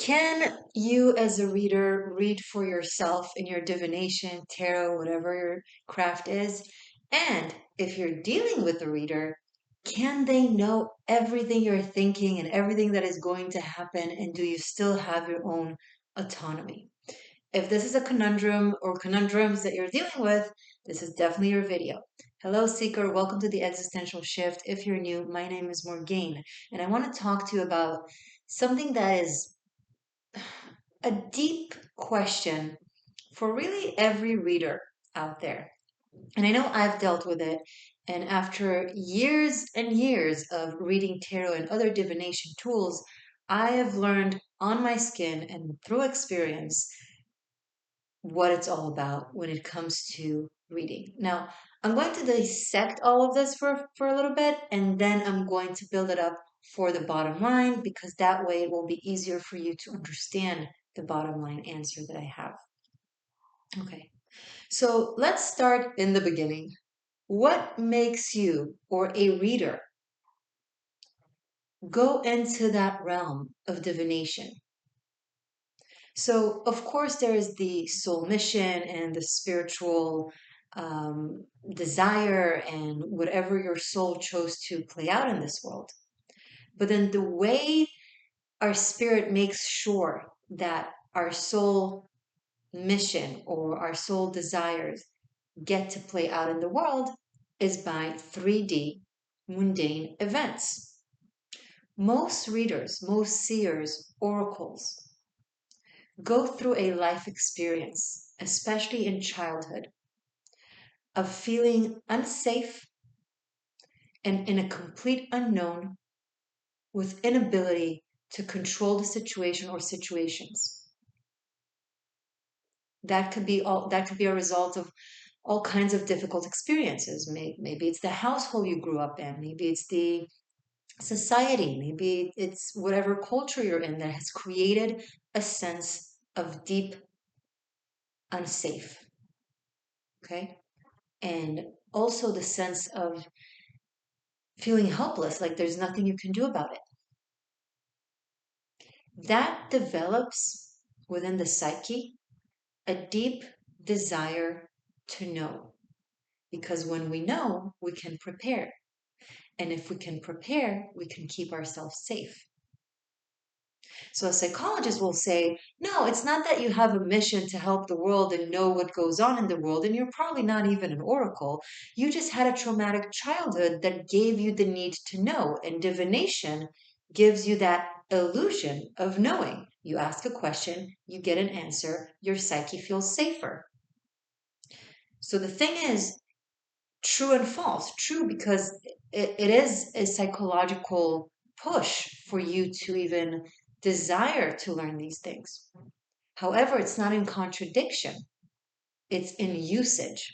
Can you, as a reader, read for yourself in your divination, tarot, whatever your craft is? And if you're dealing with a reader, can they know everything you're thinking and everything that is going to happen? And do you still have your own autonomy? If this is a conundrum or conundrums that you're dealing with, this is definitely your video. Hello, Seeker. Welcome to the Existential Shift. If you're new, my name is 𝕰𝖑𝖊𝖏𝖓𝖙, and I want to talk to you about something that is a deep question for really every reader out there. And I know I've dealt with it. And after years and years of reading tarot and other divination tools, I have learned on my skin and through experience what it's all about when it comes to reading. Now, I'm going to dissect all of this for a little bit, and then I'm going to build it up for the bottom line, because that way it will be easier for you to understand the bottom line answer that I have. Okay, so let's start in the beginning. What makes you or a reader go into that realm of divination? So, of course, there is the soul mission and the spiritual desire and whatever your soul chose to play out in this world. But then the way our spirit makes sure that our soul mission or our soul desires get to play out in the world is by 3D mundane events. Most readers, most seers, oracles go through a life experience, especially in childhood, of feeling unsafe and in a complete unknown with inability to control the situation or situations. That could be a result of all kinds of difficult experiences. Maybe it's the household you grew up in, maybe it's the society, maybe it's whatever culture you're in that has created a sense of deep unsafe. Okay. And also the sense of feeling helpless, like there's nothing you can do about it. That develops within the psyche a deep desire to know. Because when we know, we can prepare. And if we can prepare, we can keep ourselves safe. So a psychologist will say, no, it's not that you have a mission to help the world and know what goes on in the world, and you're probably not even an oracle. You just had a traumatic childhood that gave you the need to know, and divination gives you that illusion of knowing. You ask a question, you get an answer, your psyche feels safer. So the thing is, true and false. True because it is a psychological push for you to even desire to learn these things. However, it's not in contradiction, it's in usage.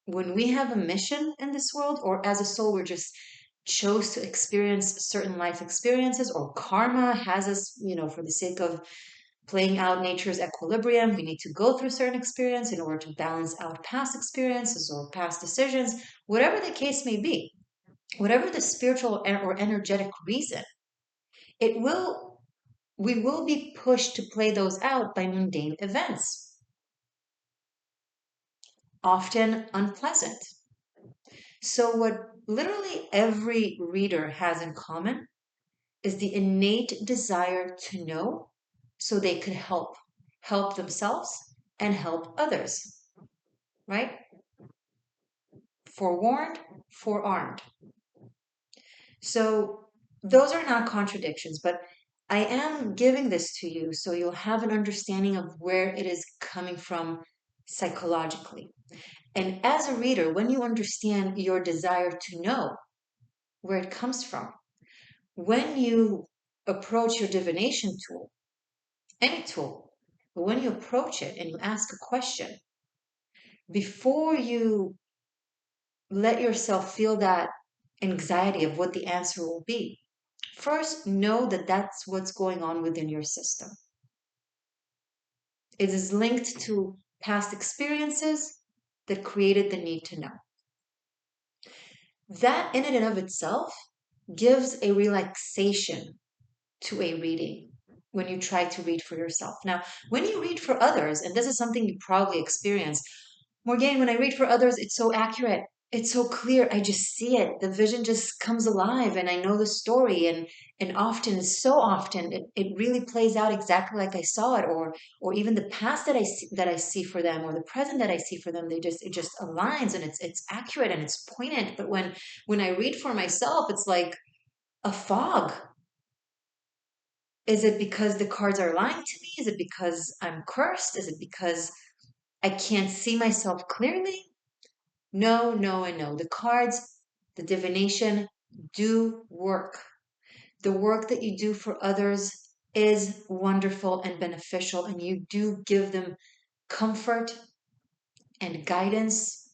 When we have a mission in this world, or as a soul, we're just chose to experience certain life experiences, or karma has us, for the sake of playing out nature's equilibrium, we need to go through certain experience in order to balance out past experiences or past decisions, whatever the case may be, whatever the spiritual or energetic reason, we will be pushed to play those out by mundane events, often unpleasant. So what literally every reader has in common is the innate desire to know so they could help themselves and help others, right? Forewarned, forearmed. So those are not contradictions, but I am giving this to you so you'll have an understanding of where it is coming from psychologically. And as a reader, when you understand your desire to know where it comes from, when you approach your divination tool, any tool, but when you approach it and you ask a question, before you let yourself feel that anxiety of what the answer will be, first know that that's what's going on within your system. It is linked to past experiences that created the need to know. That in and of itself gives a relaxation to a reading. when you try to read for yourself. Now, when you read for others, and this is something you probably experience, Morgane, when I read for others, it's so accurate. It's so clear. I just see it. The vision just comes alive and I know the story. And often, so often, it really plays out exactly like I saw it, or even the past that I see for them, or the present that I see for them, it just aligns and it's accurate and it's poignant. But when I read for myself, it's like a fog. Is it because the cards are lying to me? Is it because I'm cursed? Is it because I can't see myself clearly? No, no, and no. The cards, the divination do work. The work that you do for others is wonderful and beneficial, and you do give them comfort and guidance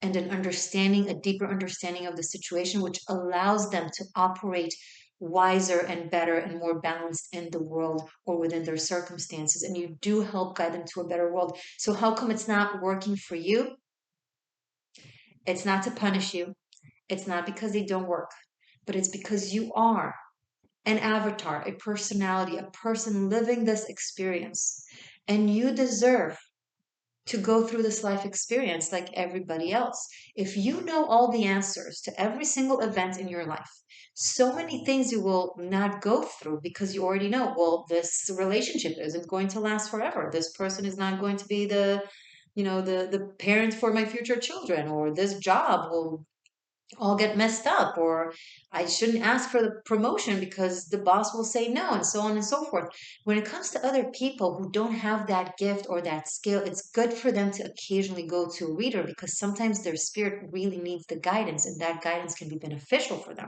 and an understanding, a deeper understanding of the situation, which allows them to operate wiser and better and more balanced in the world or within their circumstances. And you do help guide them to a better world. So, how come it's not working for you? It's not to punish you. It's not because they don't work, but it's because you are an avatar, a personality, a person living this experience. And you deserve to go through this life experience like everybody else. If you know all the answers to every single event in your life, so many things you will not go through because you already know, well, this relationship isn't going to last forever. This person is not going to be the parent for my future children, or this job will all get messed up, or I shouldn't ask for the promotion because the boss will say no, and so on and so forth. When it comes to other people who don't have that gift or that skill, it's good for them to occasionally go to a reader because sometimes their spirit really needs the guidance, and that guidance can be beneficial for them.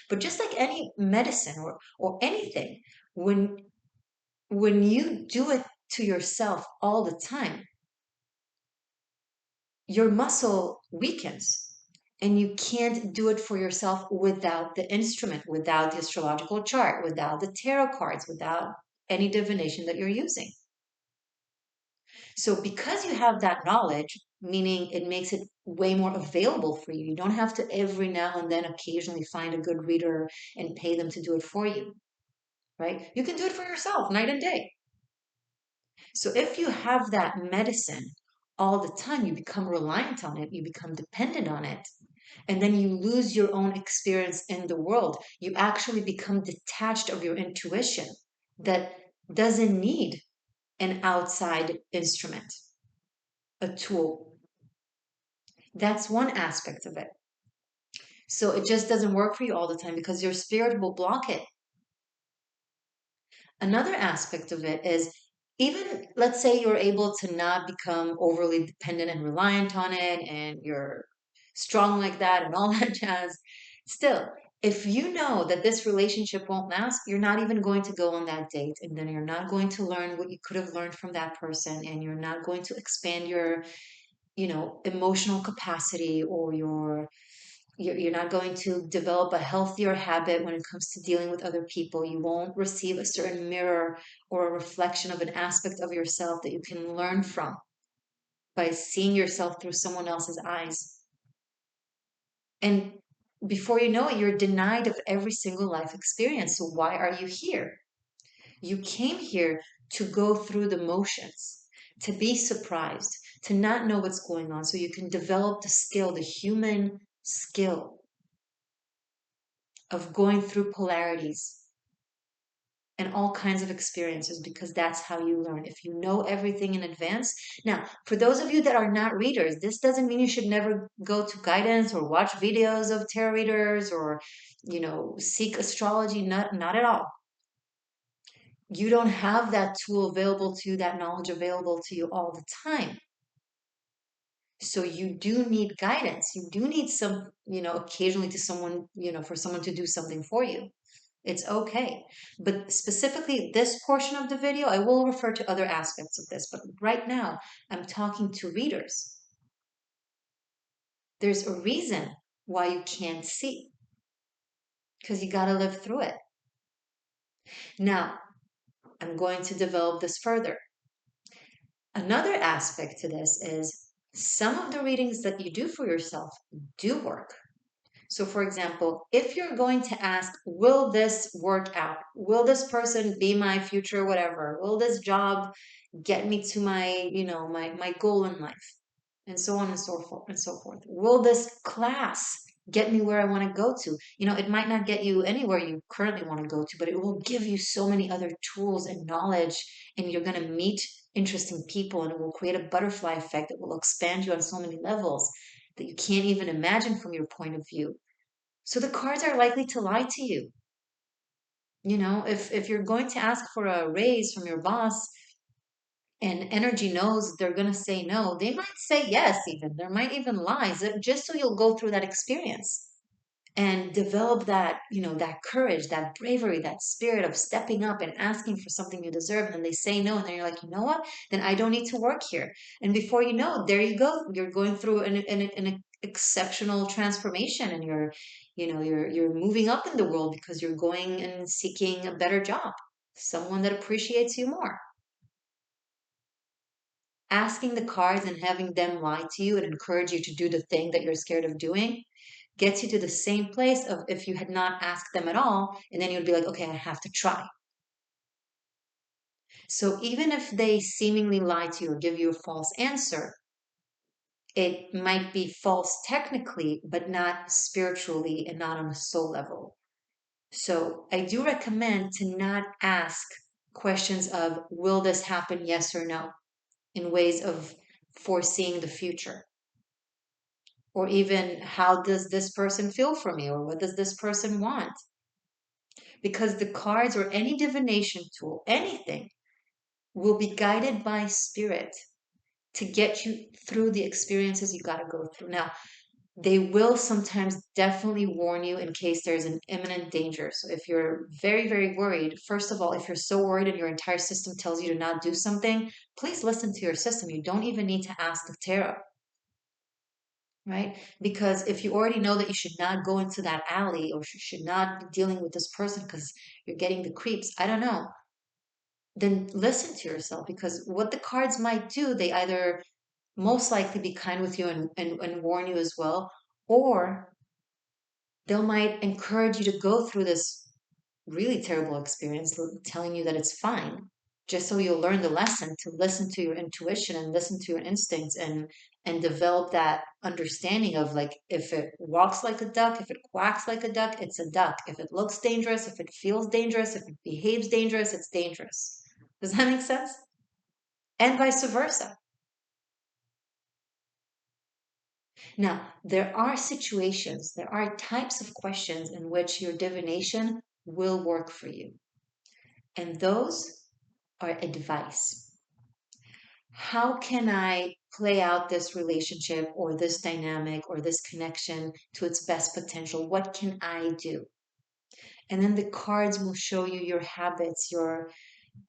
But just like any medicine or anything, when you do it to yourself all the time, your muscle weakens, and you can't do it for yourself without the instrument, without the astrological chart, without the tarot cards, without any divination that you're using. So because you have that knowledge, meaning it makes it way more available for you, you don't have to every now and then occasionally find a good reader and pay them to do it for you, right? You can do it for yourself night and day. So if you have that medicine all the time, you become reliant on it, you become dependent on it, and then you lose your own experience in the world. You actually become detached of your intuition that doesn't need an outside instrument, a tool. That's one aspect of it. So it just doesn't work for you all the time because your spirit will block it. Another aspect of it is, even let's say you're able to not become overly dependent and reliant on it, and you're strong like that and all that jazz. Still, if you know that this relationship won't last, you're not even going to go on that date, and then you're not going to learn what you could have learned from that person, and you're not going to expand your, emotional capacity, or you're not going to develop a healthier habit when it comes to dealing with other people. You won't receive a certain mirror or a reflection of an aspect of yourself that you can learn from by seeing yourself through someone else's eyes. And before you know it, you're denied of every single life experience. So why are you here? You came here to go through the motions, to be surprised, to not know what's going on, so you can develop the skill, the human skill of going through polarities and all kinds of experiences, because that's how you learn. If you know everything in advance. Now, for those of you that are not readers, this doesn't mean you should never go to guidance or watch videos of tarot readers or, seek astrology. Not at all. You don't have that tool available to you, that knowledge available to you all the time. So you do need guidance. You do need some, occasionally to someone, for someone to do something for you. It's okay. But specifically, this portion of the video, I will refer to other aspects of this. But right now, I'm talking to readers. There's a reason why you can't see, because you got to live through it. Now, I'm going to develop this further. Another aspect to this is some of the readings that you do for yourself do work. So, for example, if you're going to ask, will this work out? Will this person be my future, whatever? Will this job get me to my, my goal in life? And so on and so forth and so forth. Will this class get me where I want to go to? It might not get you anywhere you currently want to go to, but it will give you so many other tools and knowledge, and you're going to meet interesting people, and it will create a butterfly effect that will expand you on so many levels that you can't even imagine from your point of view. So the cards are likely to lie to you. If you're going to ask for a raise from your boss and energy knows they're going to say no, they might say yes, even. There might even lie, just so you'll go through that experience and develop that, that courage, that bravery, that spirit of stepping up and asking for something you deserve. And then they say no. And then you're like, you know what? Then I don't need to work here. And before you know, there you go. You're going through an exceptional transformation, and you're moving up in the world because you're going and seeking a better job, someone that appreciates you more. Asking the cards and having them lie to you and encourage you to do the thing that you're scared of doing gets you to the same place of if you had not asked them at all, and then you'd be like, okay, I have to try. So even if they seemingly lie to you or give you a false answer, it might be false technically, but not spiritually and not on a soul level. So I do recommend to not ask questions of, will this happen, yes or no, in ways of foreseeing the future. Or even, how does this person feel for me? Or what does this person want? Because the cards or any divination tool, anything, will be guided by spirit to get you through the experiences you got to go through. Now, they will sometimes definitely warn you in case there's an imminent danger. So if you're very, very worried, first of all, if you're so worried and your entire system tells you to not do something, please listen to your system. You don't even need to ask the tarot. Right? Because if you already know that you should not go into that alley, or you should not be dealing with this person because you're getting the creeps, I don't know, then listen to yourself, because what the cards might do, they either most likely be kind with you and warn you as well, or they might encourage you to go through this really terrible experience, telling you that it's fine, just so you'll learn the lesson to listen to your intuition and listen to your instincts, and develop that understanding of, like, if it walks like a duck, if it quacks like a duck, it's a duck. If it looks dangerous, if it feels dangerous, if it behaves dangerous, it's dangerous. Does that make sense? And vice versa. Now, there are situations, there are types of questions in which your divination will work for you. And those are advice. How can I play out this relationship or this dynamic or this connection to its best potential? What can I do? And then the cards will show you your habits, your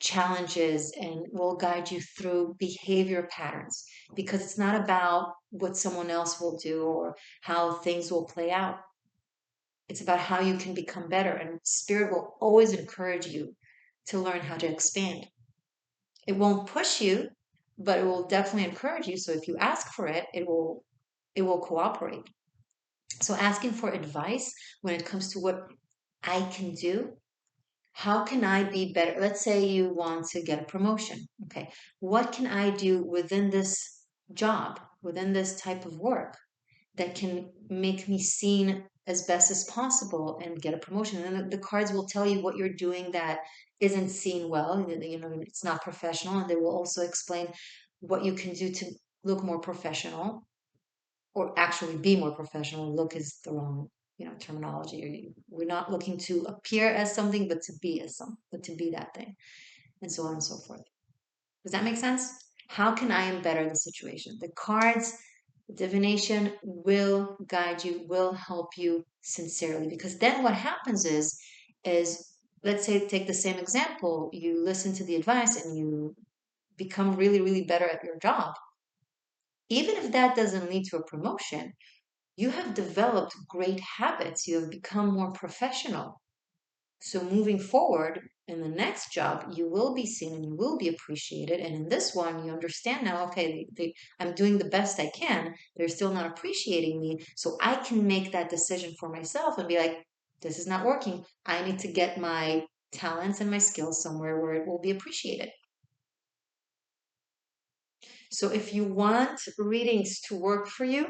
challenges, and will guide you through behavior patterns, because it's not about what someone else will do or how things will play out. It's about how you can become better, and spirit will always encourage you to learn how to expand. It won't push you, but it will definitely encourage you. So if you ask for it, it will cooperate. So asking for advice when it comes to what I can do, how can I be better? Let's say you want to get a promotion. Okay. What can I do within this job, within this type of work, that can make me seen as best as possible and get a promotion? And then the cards will tell you what you're doing that isn't seen well. It's not professional. And they will also explain what you can do to look more professional, or actually be more professional. Look is the wrong, terminology. We're not looking to appear as something, but to be as some, but to be that thing, and so on and so forth. Does that make sense? How can I better the situation? The cards, the divination will guide you, will help you sincerely. Because then what happens is, let's say, take the same example. You listen to the advice and you become really, really better at your job. Even if that doesn't lead to a promotion, you have developed great habits. You have become more professional. So moving forward in the next job, you will be seen and you will be appreciated. And in this one, you understand now, okay, I'm doing the best I can. They're still not appreciating me. So I can make that decision for myself and be like, this is not working. I need to get my talents and my skills somewhere where it will be appreciated. So if you want readings to work for you,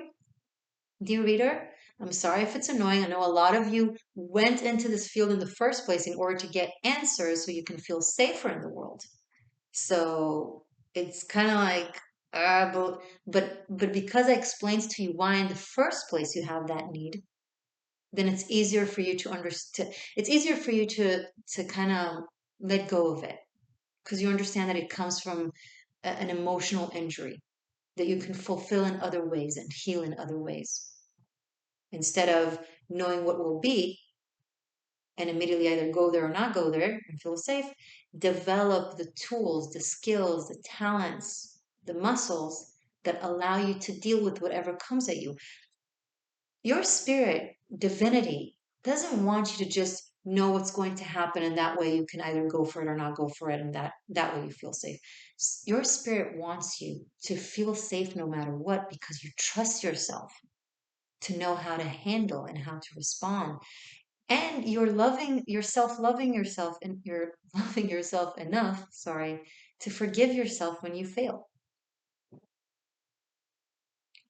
dear reader, I'm sorry if it's annoying. I know a lot of you went into this field in the first place in order to get answers so you can feel safer in the world. So it's kind of like, but because I explained to you why in the first place you have that need, then it's easier for you to understand. It's easier for you to kind of let go of it because you understand that it comes from an emotional injury that you can fulfill in other ways and heal in other ways instead of knowing what will be and immediately either go there or not go there and feel safe. Develop the tools, the skills, the talents, the muscles that allow you to deal with whatever comes at you. Your spirit, divinity, doesn't want you to just know what's going to happen and that way you can either go for it or not go for it and that way you feel safe. Your spirit wants you to feel safe no matter what because you trust yourself to know how to handle and how to respond, and you're loving yourself and you're loving yourself enough, sorry, to forgive yourself when you fail.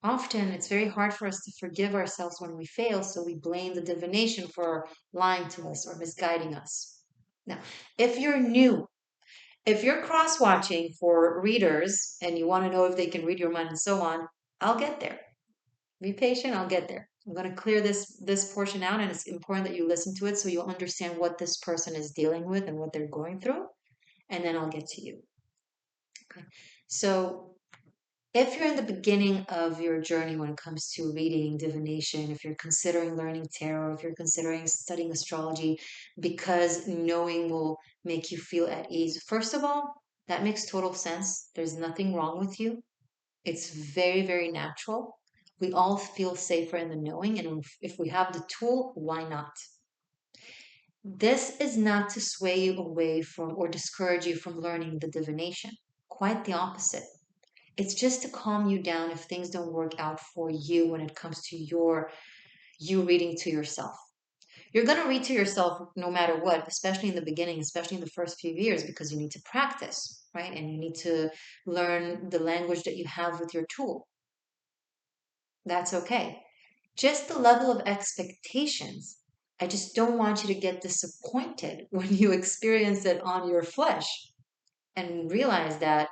Often it's very hard for us to forgive ourselves when we fail, so we blame the divination for lying to us or misguiding us. Now, if you're new, if you're cross watching for readers and you want to know if they can read your mind and so on, I'll get there. Be patient, I'll get there. I'm going to clear this portion out, and it's important that you listen to it so you'll understand what this person is dealing with and what they're going through, and then I'll get to you. Okay. So if you're in the beginning of your journey when it comes to reading divination, if you're considering learning tarot, if you're considering studying astrology because knowing will make you feel at ease, first of all, that makes total sense. There's nothing wrong with you. It's very, very natural. We all feel safer in the knowing, and if we have the tool, why not? This is not to sway you away from or discourage you from learning the divination. Quite the opposite. It's just to calm you down if things don't work out for you when it comes to you reading to yourself. You're going to read to yourself no matter what, especially in the beginning, especially in the first few years, because you need to practice, right? And you need to learn the language that you have with your tool. That's okay. Just the level of expectations. I just don't want you to get disappointed when you experience it on your flesh and realize that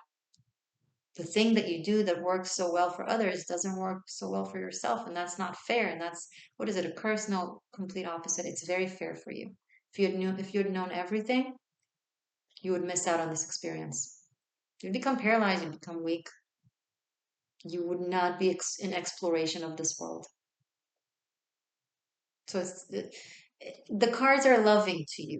the thing that you do that works so well for others doesn't work so well for yourself. And that's not fair. And that's, what is it, a curse? No, complete opposite. It's very fair for you. If you had known everything, you would miss out on this experience. You'd become paralyzed, you'd become weak. You would not be in exploration of this world. So the cards are loving to you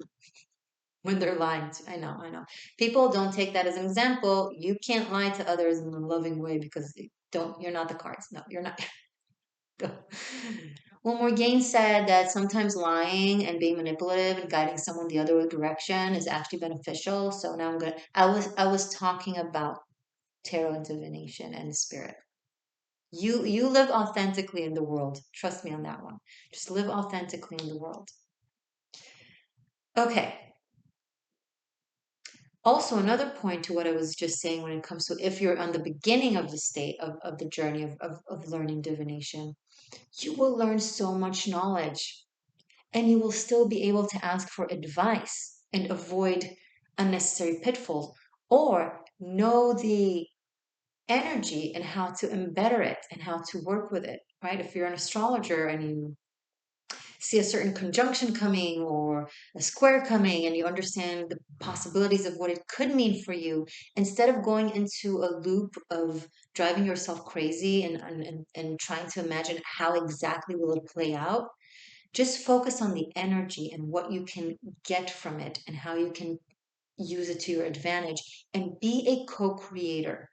when they're lying to. I know, I know. People don't take that as an example. You can't lie to others in a loving way because you're not the cards. No, you're not. Well, Morgaine said that sometimes lying and being manipulative and guiding someone the other direction is actually beneficial. So now I was talking about tarot and divination and spirit. You live authentically in the world. Trust me on that one. Just live authentically in the world. Okay. Also, another point to what I was just saying when it comes to if you're on the beginning of the state of the journey of learning divination, you will learn so much knowledge and you will still be able to ask for advice and avoid unnecessary pitfalls or know the energy and how to embetter it and how to work with it, right? If you're an astrologer and you see a certain conjunction coming or a square coming and you understand the possibilities of what it could mean for you, instead of going into a loop of driving yourself crazy and trying to imagine how exactly will it play out, just focus on the energy and what you can get from it and how you can use it to your advantage and be a co-creator.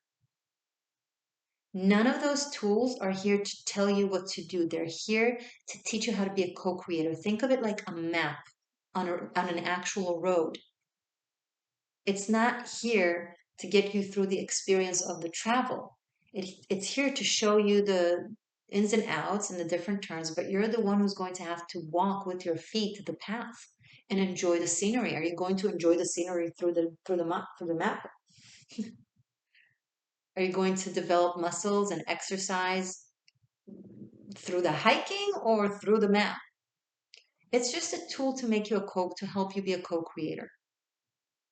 None of those tools are here to tell you what to do. They're here to teach you how to be a co-creator. Think of it like a map. on an actual road. It's not here to get you through the experience of the travel. It's here to show you the ins and outs and the different turns, but you're the one who's going to have to walk with your feet the path and enjoy the scenery. Are you going to enjoy the scenery through the map? Are you going to develop muscles and exercise through the hiking or through the map? It's just a tool to make you to help you be a co-creator,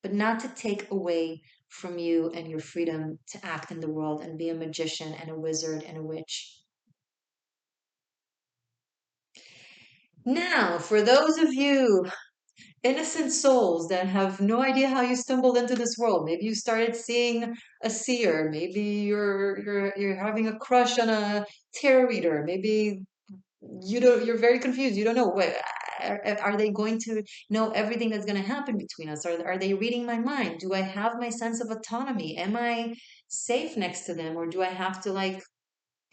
but not to take away from you and your freedom to act in the world and be a magician and a wizard and a witch. Now, for those of you innocent souls that have no idea how you stumbled into this world, maybe you started seeing a seer, maybe you're having a crush on a tarot reader, maybe you're very confused, you don't know what are they going to know everything that's going to happen between us? Are they reading my mind? Do I have my sense of autonomy? Am I safe next to them, or do I have to like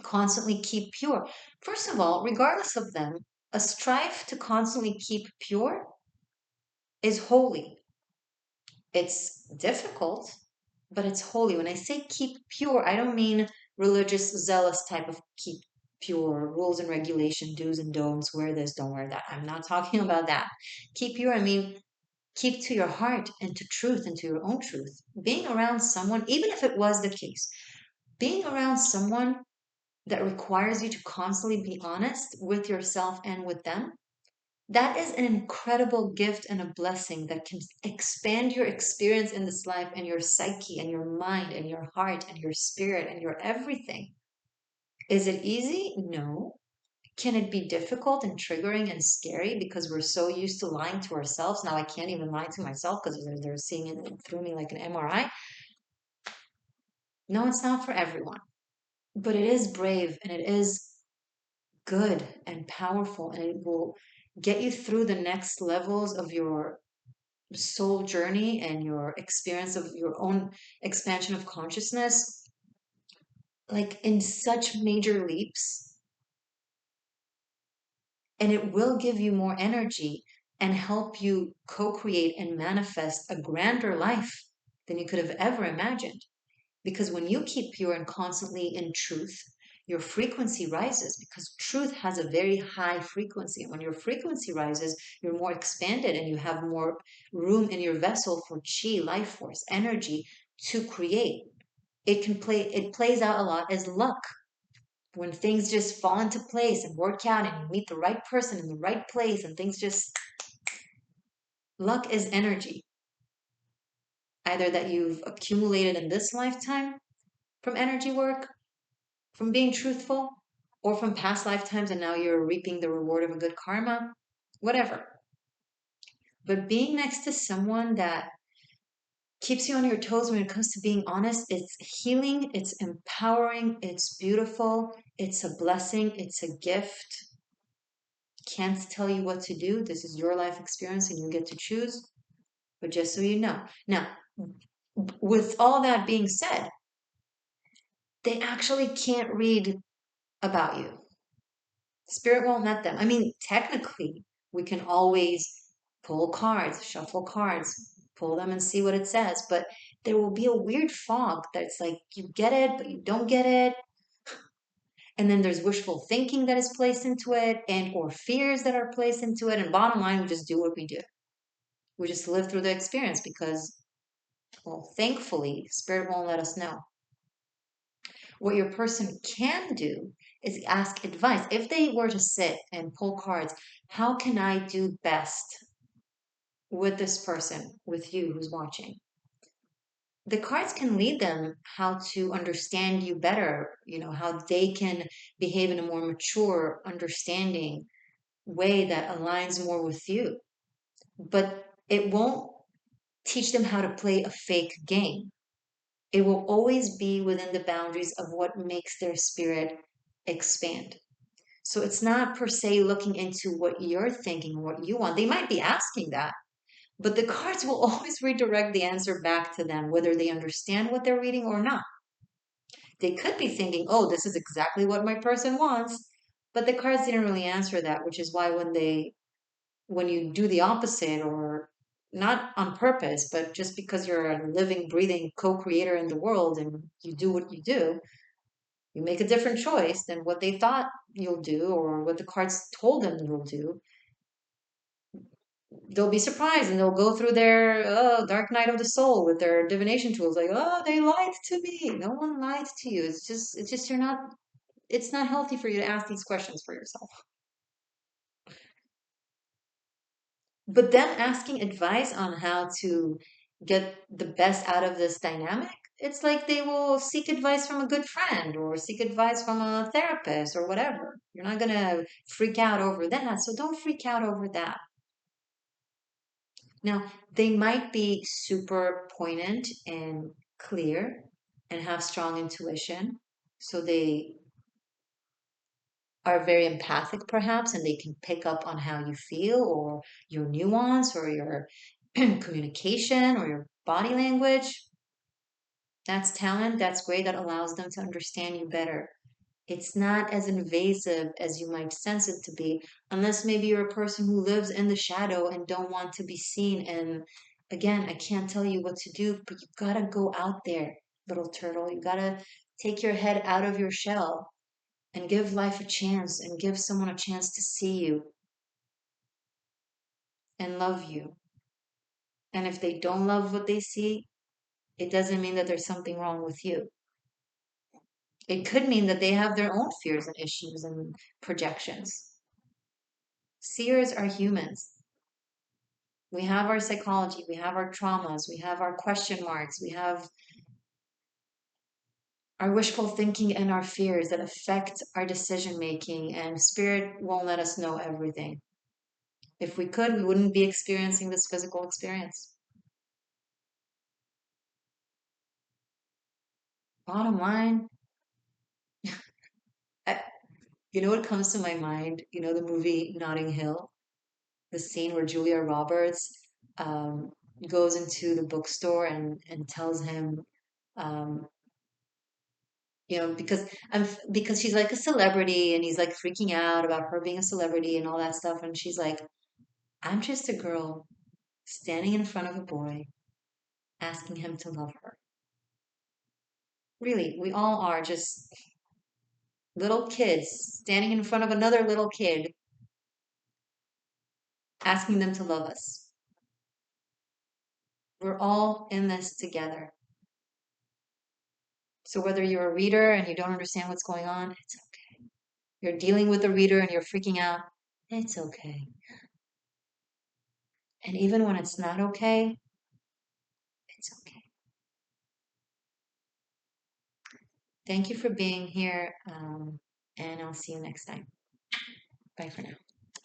constantly keep pure? First of all, regardless of them, a strive to constantly keep pure is holy. It's difficult, but it's holy. When I say keep pure, I don't mean religious, zealous type of keep pure, rules and regulation, do's and don'ts, wear this, don't wear that. I'm not talking about that. Keep pure, I mean keep to your heart and to truth and to your own truth. Being around someone, even if it was the case, being around someone that requires you to constantly be honest with yourself and with them, that is an incredible gift and a blessing that can expand your experience in this life and your psyche and your mind and your heart and your spirit and your everything. Is it easy? No. Can it be difficult and triggering and scary because we're so used to lying to ourselves? Now I can't even lie to myself because they're seeing it through me like an MRI. No, it's not for everyone. But it is brave and it is good and powerful, and it will get you through the next levels of your soul journey and your experience of your own expansion of consciousness, like in such major leaps. And it will give you more energy and help you co create and manifest a grander life than you could have ever imagined. Because when you keep pure and constantly in truth, your frequency rises because truth has a very high frequency. And when your frequency rises, you're more expanded and you have more room in your vessel for chi, life force, energy to create. It plays out a lot as luck. When things just fall into place and work out and you meet the right person in the right place and things just, luck is energy. Either that you've accumulated in this lifetime from energy work, from being truthful, or from past lifetimes and now you're reaping the reward of a good karma, whatever. But being next to someone that keeps you on your toes when it comes to being honest, it's healing, it's empowering, it's beautiful, it's a blessing, it's a gift. Can't tell you what to do. This is your life experience and you get to choose. But just so you know. Now, with all that being said, they actually can't read about you. Spirit won't let them. I mean, technically, we can always pull cards, shuffle cards, pull them and see what it says, but there will be a weird fog that's like you get it, but you don't get it. And then there's wishful thinking that is placed into it and or fears that are placed into it. And bottom line, we just do what we do. We just live through the experience because, well, thankfully, Spirit won't let us know. What your person can do is ask advice. If they were to sit and pull cards, how can I do best with this person, with you who's watching? The cards can lead them how to understand you better, how they can behave in a more mature, understanding way that aligns more with you. But it won't teach them how to play a fake game. It will always be within the boundaries of what makes their spirit expand. So it's not per se looking into what you're thinking, what you want. They might be asking that, but the cards will always redirect the answer back to them, whether they understand what they're reading or not. They could be thinking, oh, this is exactly what my person wants, but the cards didn't really answer that, which is why when they when you do the opposite, or not on purpose, but just because you're a living, breathing co-creator in the world and you do what you make a different choice than what they thought you'll do or what the cards told them you'll do, they'll be surprised and they'll go through their dark night of the soul with their divination tools like, oh, they lied to me. No one lied to you. It's just you're not, it's not healthy for you to ask these questions for yourself. But them asking advice on how to get the best out of this dynamic, it's like they will seek advice from a good friend or seek advice from a therapist or whatever. You're not going to freak out over that. So don't freak out over that. Now, they might be super poignant and clear and have strong intuition. So they are very empathic, perhaps, and they can pick up on how you feel or your nuance or your communication or your body language. That's talent. That's great. That allows them to understand you better. It's not as invasive as you might sense it to be, unless maybe you're a person who lives in the shadow and don't want to be seen. And again, I can't tell you what to do, but you gotta go out there, little turtle. You gotta take your head out of your shell and give life a chance and give someone a chance to see you and love you. And if they don't love what they see, it doesn't mean that there's something wrong with you. It could mean that they have their own fears and issues and projections. Seers are humans. We have our psychology, we have our traumas, we have our question marks, we have our wishful thinking and our fears that affect our decision making, and spirit won't let us know everything. If we could, we wouldn't be experiencing this physical experience. Bottom line, I, you know what comes to my mind? You know the movie Notting Hill? The scene where Julia Roberts um, goes into the bookstore and tells him, um, because she's like a celebrity and he's like freaking out about her being a celebrity and all that stuff. And she's like, I'm just a girl standing in front of a boy asking him to love her. Really, we all are just little kids standing in front of another little kid asking them to love us. We're all in this together. So whether you're a reader and you don't understand what's going on, it's okay. You're dealing with a reader and you're freaking out, it's okay. And even when it's not okay, it's okay. Thank you for being here, and I'll see you next time. Bye for now.